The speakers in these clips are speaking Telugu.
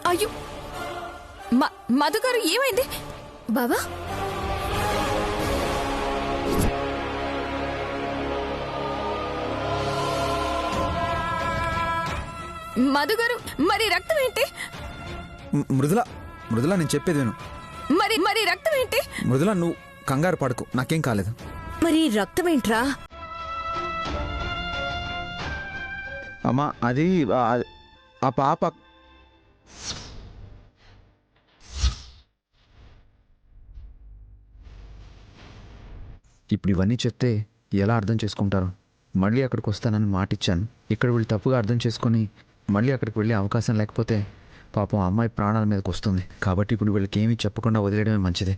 అయ్యో మధు గారు ఏమైంది? బావా మధు గారు మరి రక్తం ఏంటి? మృదుల నేను చెప్పేది విను. మరి రక్తం ఏంటి? మృదుల నువ్వు కంగారు పడకు, నాకేం కాలేదు. మరి రక్తం ఏంట్రా? అమ్మా అది ఆ పాప ఇప్పుడు ఇవన్నీ చెప్తే ఎలా అర్థం చేసుకుంటారు? మళ్ళీ అక్కడికి వస్తానని మాటిచ్చాను. ఇక్కడ వీళ్ళు తప్పుగా అర్థం చేసుకొని మళ్ళీ అక్కడికి వెళ్ళే అవకాశం లేకపోతే పాపం అమ్మాయి ప్రాణాల మీదకి వస్తుంది. కాబట్టి ఇప్పుడు వీళ్ళకి ఏమీ చెప్పకుండా వదిలేయడమే మంచిది.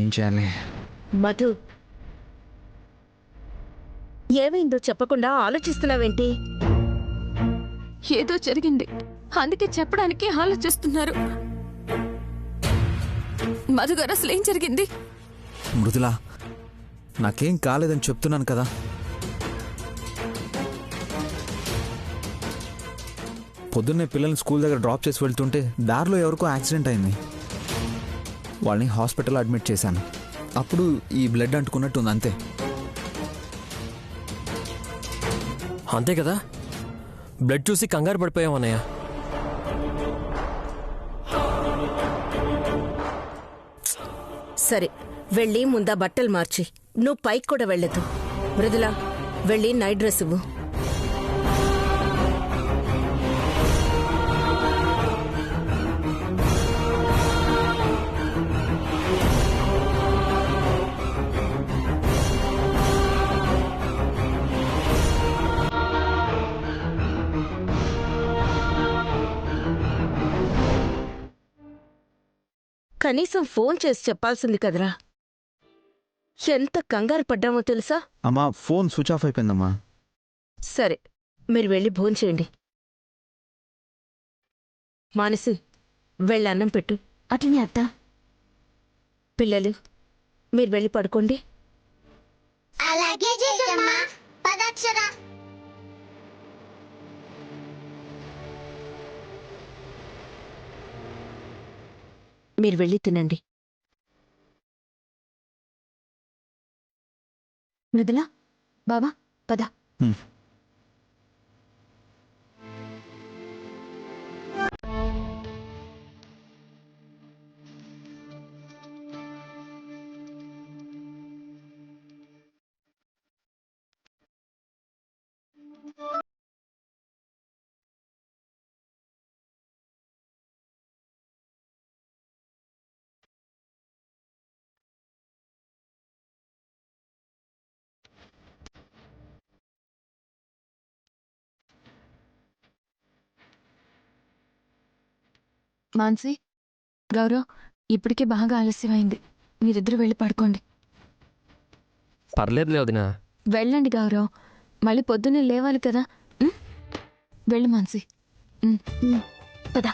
ఏం చేయాలి? మధు ఏమైందో చెప్పకుండా ఆలోచిస్తున్నావేంటి? ఏదో జరిగింది, అందుకే చెప్పడానికి ఆలోచిస్తున్నారు. మధు గారు అసలు ఏం జరిగింది? మృదుల నాకేం కాలేదని చెప్తున్నాను కదా. పొద్దున్నే పిల్లల్ని స్కూల్ దగ్గర డ్రాప్ చేసి వెళ్తుంటే దారిలో ఎవరికో యాక్సిడెంట్ అయింది. వాళ్ళని హాస్పిటల్లో అడ్మిట్ చేశాను. అప్పుడు ఈ బ్లడ్ అంటుకున్నట్టుంది, అంతే. అంతే కదా, బ్లడ్ చూసి కంగారు పడిపోయాం అన్నయ్య. సరే వెళ్ళి ముందా బట్టలు మార్చి నువ్వు పైకి కూడా వెళ్ళదు. మృదుల వెళ్ళి నైట్ డ్రెస్ ఇవ్వు. కనీసం ఫోన్ చేసి చెప్పాల్సింది కదరా. ఎంత కంగారు పడ్డామో తెలుసా? అమ్మా ఫోన్ స్విచ్ ఆఫ్ అయిపోయిందమ్మా. సరే మీరు వెళ్ళి భోంచేయండి. మానసి వెళ్ళి అన్నం పెట్టు. అట్లనే అత్త. పిల్లలు మీరు వెళ్ళి పడుకోండి. అలాగే జయమ్మా. పదక్షరా. మీరు వెళ్ళి తినండి. మృదుల బావా పద. మాన్సి, గౌరవ్, ఇప్పటికే బాగా ఆలస్యమైంది. మీరిద్దరూ వెళ్ళి పడుకోండి. పర్లేదులే వదినా. వెళ్ళండి గౌరవ్, మళ్ళీ పొద్దున్నే లేవాలి కదా. వెళ్ళు మాన్సి. పద.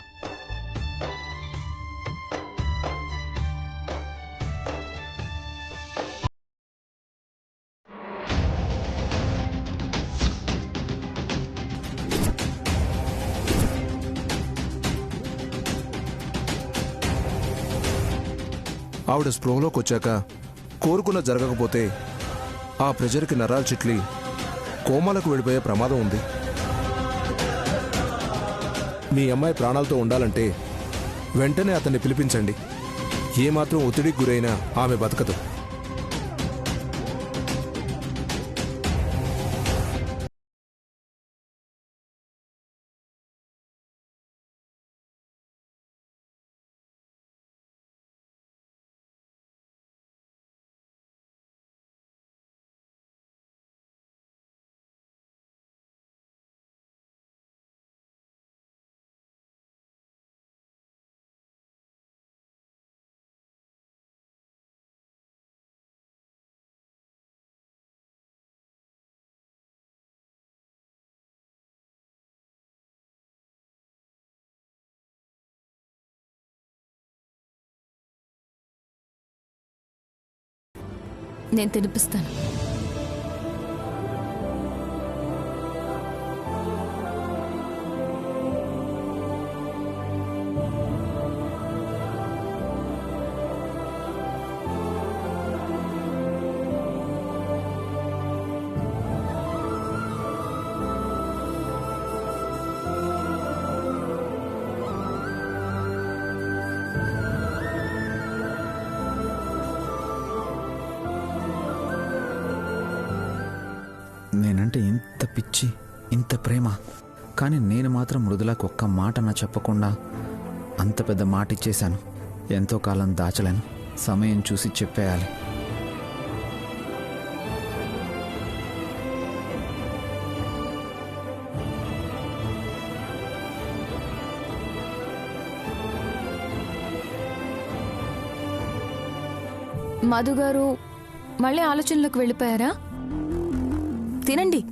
ఆవిడ స్పృహలోకి వచ్చాక కోరుకున్న జరగకపోతే ఆ ప్రెజర్కి నరాలు చిట్లి కోమాలకు వెళ్ళిపోయే ప్రమాదం ఉంది. మీ అమ్మాయి ప్రాణాలతో ఉండాలంటే వెంటనే అతన్ని పిలిపించండి. ఏమాత్రం ఒత్తిడికి గురైనా ఆమె బతకదు. నేను తినిపిస్తాను. నేనంటే ఇంత పిచ్చి, ఇంత ప్రేమ, కానీ నేను మాత్రం మృదులకు ఒక్క మాట నా చెప్పకుండా అంత పెద్ద మాట ఇచ్చేశాను. ఎంతో కాలం దాచలేను. సమయం చూసి చెప్పేయాలి. మధు గారు మళ్ళీ ఆలోచనలోకి వెళ్ళిపోయారా? తినండి.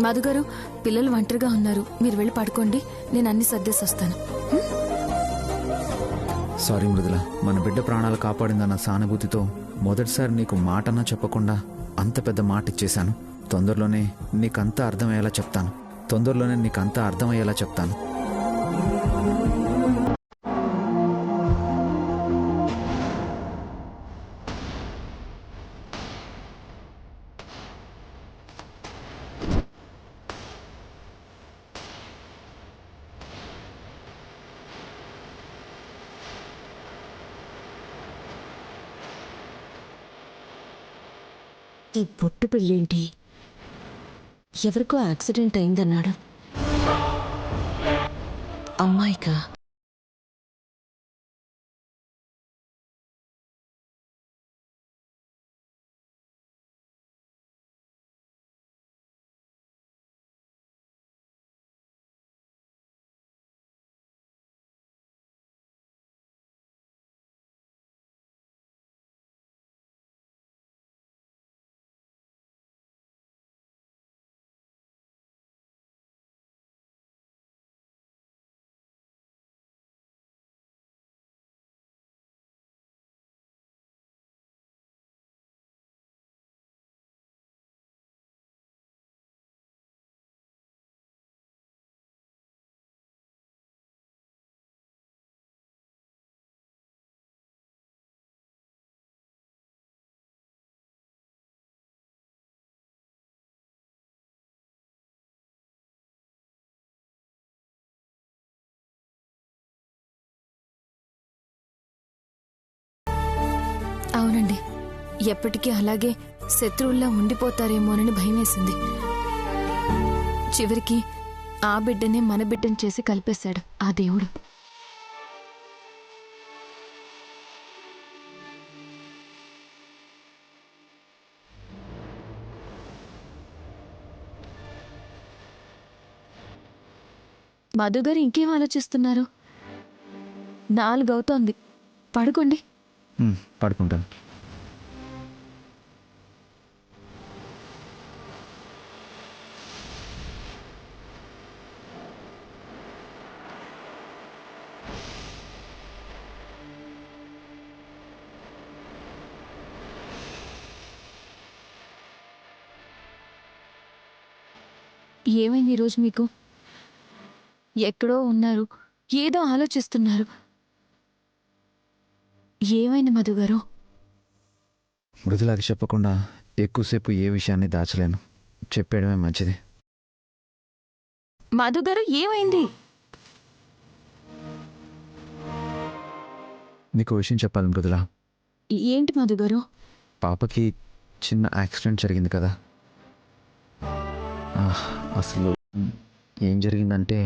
మధుగారు, పిల్లలు ఒంటరిగా ఉన్నారు, మీరు వెళ్ళి పడుకోండి, నేను అన్ని సర్దేసి వస్తాను. సారీ మృదుల, మన బిడ్డ ప్రాణాలు కాపాడిందన్న సానుభూతితో మొదటిసారి నీకు మాటన్నా చెప్పకుండా అంత పెద్ద మాట ఇచ్చేశాను. తొందరలోనే నీకంతా అర్థమయ్యేలా చెప్తాను. ఈ పొట్టు పెళ్ళేంటి? ఎవరికో యాక్సిడెంట్ అయిందన్నాడు. అమ్మాయికా? అవునండి, ఎప్పటికీ అలాగే శత్రువుల్లా ఉండిపోతారేమోనని భయమేసింది. చివరికి ఆ బిడ్డనే మన బిడ్డని చేసి కలిపేశాడు ఆ దేవుడు. మధుగారు ఇంకేం ఆలోచిస్తున్నారు? 4 అవుతోంది, పడుకోండి. పడుకుంటాను. ఏమైంది ఈరోజు మీకు? ఎక్కడో ఉన్నారు, ఏదో ఆలోచిస్తున్నారు. ఏమైంది మధుగారు? మృదులాకి చెప్పకుండా ఎక్కువసేపు ఏ విషయాన్ని దాచలేను. చెప్పేయడమే మంచిది. మధుగారు ఏమైంది? నీకు విషయం చెప్పాలి మృదుల. ఏంటి మధుగారు? పాపకి చిన్న యాక్సిడెంట్ జరిగింది కదా. అసలు ఏం జరిగిందంటే,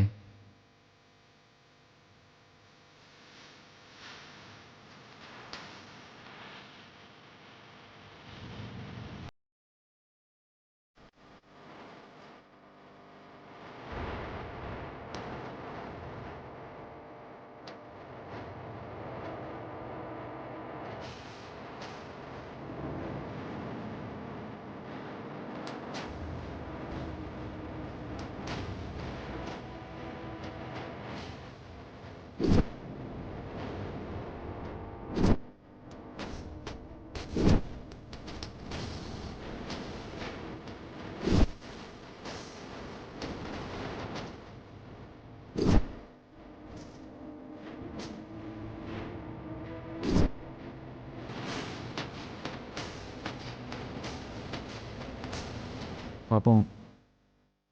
పాపం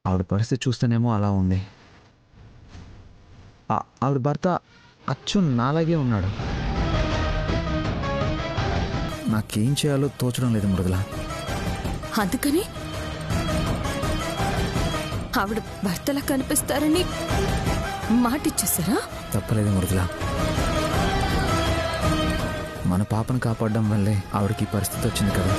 ఆవిడ పరిస్థితి చూస్తేనేమో అలా ఉంది. ఆవిడ భర్త అచ్చు నాలాగే ఉన్నాడు. నాకేం చేయాలో తోచడం లేదు మృదుల. అందుకని ఆవిడ భర్తలా కనిపిస్తారని మాటిచ్చేసారా? తప్పలేదు మృదుల. మన పాపను కాపాడడం వల్లే ఆవిడకి ఈ పరిస్థితి వచ్చింది కదా.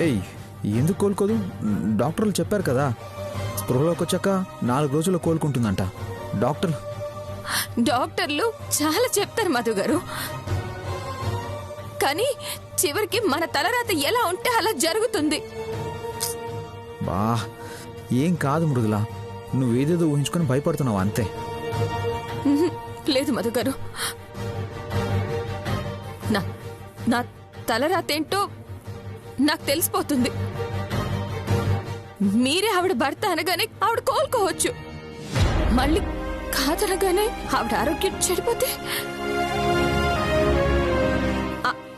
ఏయ్, ఎందుకు కోలుకోదు? డాక్టర్లు చెప్పారు కదా, స్పృహలోకి వచ్చాక 4 రోజుల్లో కోలుకుంటుందంట. డాక్టర్లు చాలా చెప్తారు మధు గారు, కానీ చివరికి మన తలరాత ఎలా ఉంటే అలా జరుగుతుంది. బా, ఏం కాదు మృదుల, నువ్వేదేదో ఊహించుకొని భయపడుతున్నావు అంతే. లేదు మధు గారు, నా తలరాతేంటో నాకు తెలిసిపోతుంది. మీరే ఆవిడ భర్త అనగానే ఆవిడ కోలుకోవచ్చు, మళ్ళీ కాదనగానే ఆవిడ ఆరోగ్యం చెడిపోతే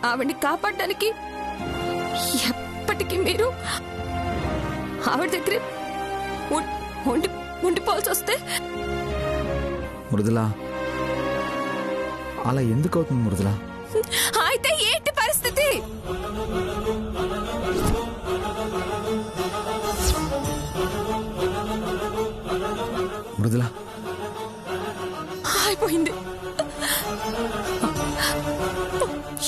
ఆవిడ్ని కాపాడడానికి ఎప్పటికీ మీరు ఆవిడ దగ్గరే ఉండిపోవాల్సి వస్తే మృదుల, అలా ఎందుకు అవుతుంది మృదుల? అయితే ఏంటి పరిస్థితి? మృదుల, అయిపోయింది.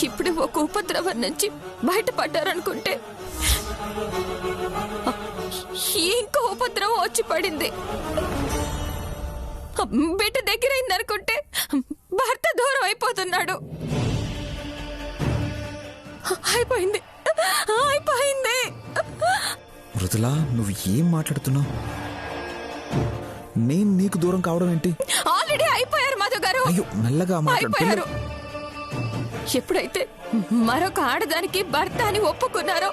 ఇప్పుడే ఒక ఉపద్రవం నుంచి బయటపడ్డారనుకుంటే ఇంకో ఉపద్రవం వచ్చి పడింది. బిడ్డ దగ్గరైందనుకుంటే భర్త దూరం అయిపోతున్నాడు. అయిపోయింది. మృదుల, నువ్వు ఏం మాట్లాడుతున్నావు? నేను నీకు దూరం కావడం ఏంటి? ఆల్రెడీ అయిపోయారు మధు గారు. అయ్యో, మెల్లగా అయిపోయారు. ఎప్పుడైతే మరొక ఆడదానికి భర్త అని ఒప్పుకున్నారో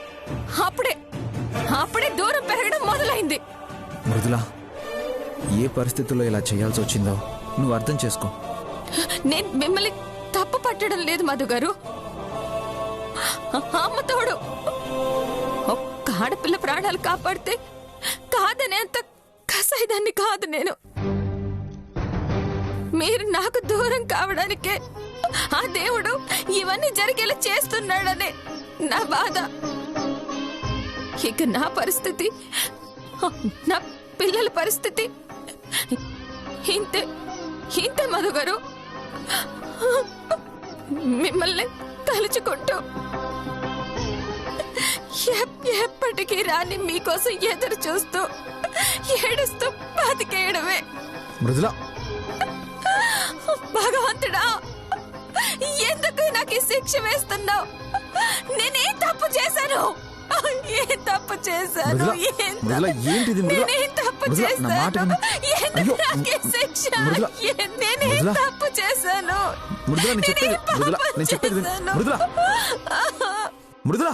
అప్పుడే దూరం పెరగడం మొదలైంది. మృదుల, ఏ పరిస్థితుల్లో ఇలా చేయాల్సి వచ్చిందో నువ్వు అర్థం చేసుకో. నేను మిమ్మల్ని తప్పు పట్టడం లేదు మధు గారు. అమ్మ తోడు, ఒక్క ఆడపిల్ల ప్రాణాలు కాపాడితే కాదనేంత కసాయిదాన్ని కాదు నేను. మీరు నాకు దూరం కావడానికే ఆ దేవుడు ఇవన్నీ జరిగేలా చేస్తున్నాడనే నా బాధ. ఇక నా పరిస్థితి, నా పిల్లల పరిస్థితి ఇంతే మధు గారు. మిమ్మల్ని తలుచుకుంటూ ఎప్పటికీ రాని మీకోసం ఎదురు చూస్తూ ఏడుస్తూ బతికేయడమే. మృదుల, భగవంతుడా, ఎందుకు నాకు ఈ శిక్ష వేస్తున్నావు? నేనేం తప్పు చేశాను? ఏం తప్పు చేశాను? నేనేం తప్పు చేశాను? ఎందుకు నాకు ఈ శిక్ష? నేనేం తప్పు చేశాను? మృదుల,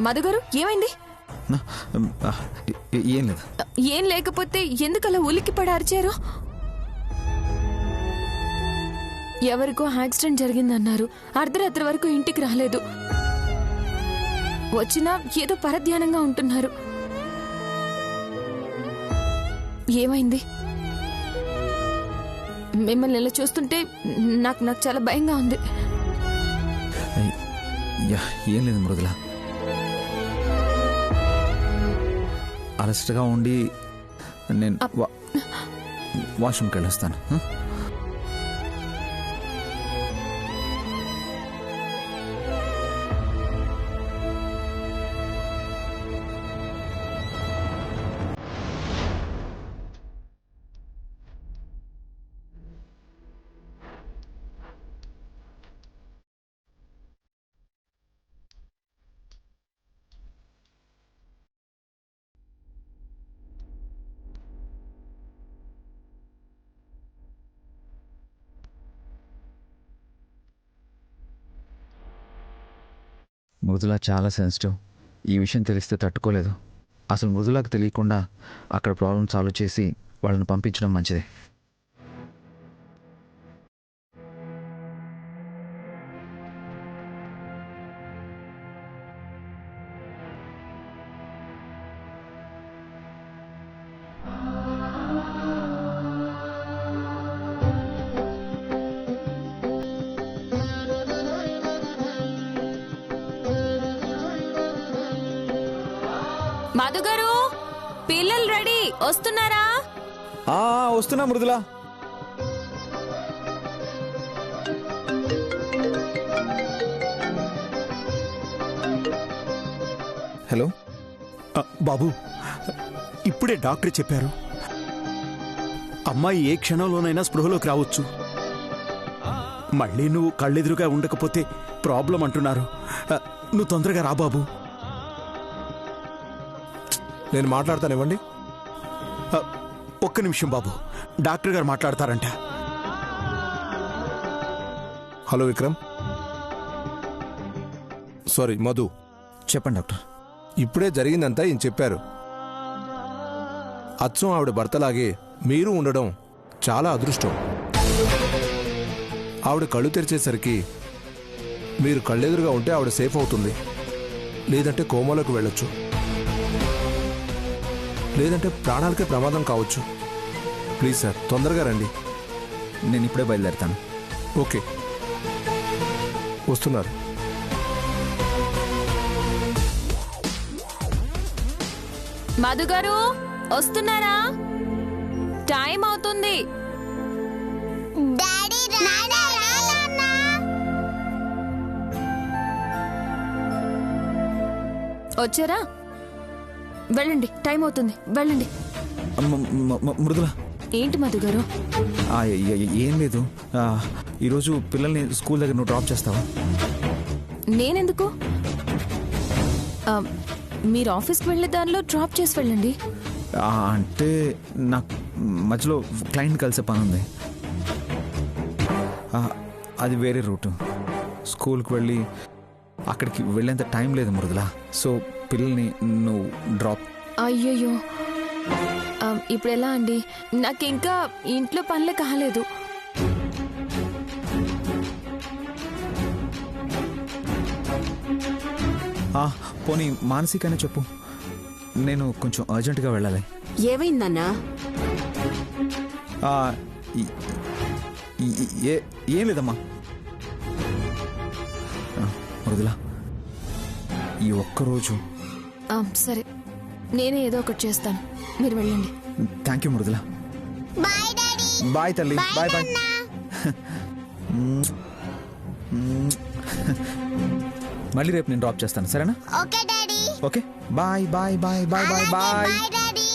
మధుగారు, ఏమైంది? ఏం లేదు. ఏం లేకపోతే ఎందుకలా ఉలిక్కి పడి అరిచారు? ఎవరికో యాక్సిడెంట్ జరిగిందన్నారు. అర్ధరాత్రి వరకు ఇంటికి రాలేదు. వచ్చినా ఏదో పరధ్యానంగా ఉంటున్నారు. ఏమైంది? మిమ్మల్ని ఇలా చూస్తుంటే నాకు చాలా భయంగా ఉంది. ఏం లేదు మృదుల, అలసటగా ఉండి నేను వాష్రూమ్కి వెళ్ళొస్తాను. మృదుల చాలా సెన్సిటివ్. ఈ విషయం తెలిస్తే తట్టుకోలేదు. అసలు మృదులకు తెలియకుండా అక్కడ ప్రాబ్లం సాల్వ్ చేసి వాళ్ళని పంపించడం మంచిదే. మధు గారు, పిల్లలు రెడీ, వస్తున్నారా? వస్తున్నా మృదుల. హలో బాబు, ఇప్పుడే డాక్టర్ చెప్పారు అమ్మాయి ఏ క్షణంలోనైనా స్పృహలోకి రావచ్చు. మళ్ళీ నువ్వు కళ్ళెదురుగా ఉండకపోతే ప్రాబ్లం అంటున్నారు. నువ్వు తొందరగా రా బాబు. నేను మాట్లాడతానివ్వండి. ఒక్క నిమిషం బాబు, డాక్టర్ గారు మాట్లాడతారంట. Hello Vikram, sorry Madhu. చెప్పండి డాక్టర్. ఇప్పుడే జరిగిందంతా ఈయన చెప్పారు. అచ్చం ఆవిడ భర్తలాగే మీరు ఉండడం చాలా అదృష్టం. ఆవిడ కళ్ళు తెరిచేసరికి మీరు కళ్ళెదురుగా ఉంటే ఆవిడ సేఫ్ అవుతుంది. లేదంటే కోమాలోకి వెళ్ళొచ్చు, లేదంటే ప్రాణాలకే ప్రమాదం కావచ్చు. ప్లీజ్ సార్, తొందరగా రండి. నేను ఇప్పుడే బయలుదేరుతాను. ఓకే, వస్తున్నారు. మధు గారు, వస్తున్నారా? టైం అవుతుంది. వచ్చారా? వెళ్ళండి, టైం అవుతుంది, వెళ్ళండి. మృదుల, ఏంటి మధు గారు? ఏం లేదు. ఈరోజు పిల్లల్ని స్కూల్ దగ్గర నువ్వు డ్రాప్ చేస్తావా? నేనెందుకు? మీరు ఆఫీస్కి వెళ్ళే దానిలో డ్రాప్ చేసి వెళ్ళండి. అంటే నాకు మధ్యలో క్లయింట్ కలిసే పని ఉంది. అది వేరే రూటు. స్కూల్కి వెళ్ళి అక్కడికి వెళ్ళేంత టైం లేదు మృదుల. సో పిల్లల్ని నువ్వు డ్రాప్. అయ్యయ్యో, ఇప్పుడు ఎలా అండి? నాకు ఇంకా ఇంట్లో పనులే కాలేదు. పోనీ మానసికనే చెప్పు, నేను కొంచెం అర్జెంటుగా వెళ్ళాలి. ఏమైందన్నా? ఏం లేదమ్మా. మృదుల, ఈ ఒక్కరోజు. సరే, నేనే ఏదో ఒకటి చేస్తాను, మీరు వెళ్ళండి. Thank you Mrudula. బాయ్ తల్లి. Bye bye. మళ్ళీ రేపు నేను డ్రాప్ చేస్తాను, సరేనా? Okay daddy. Okay, bye bye bye bye bye bye. Daddy.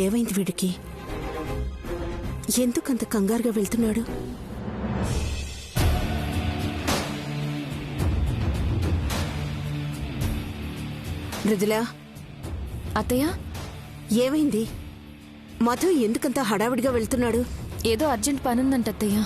ఏమైంది వీడికి? ఎందుకంత కంగారుగా వెళ్తున్నాడు? మృదులా, అత్తయ్య, ఏమైంది? మధు ఎందుకంత హడావిడిగా వెళ్తున్నాడు? ఏదో అర్జెంట్ పనుందంట అత్తయ్య.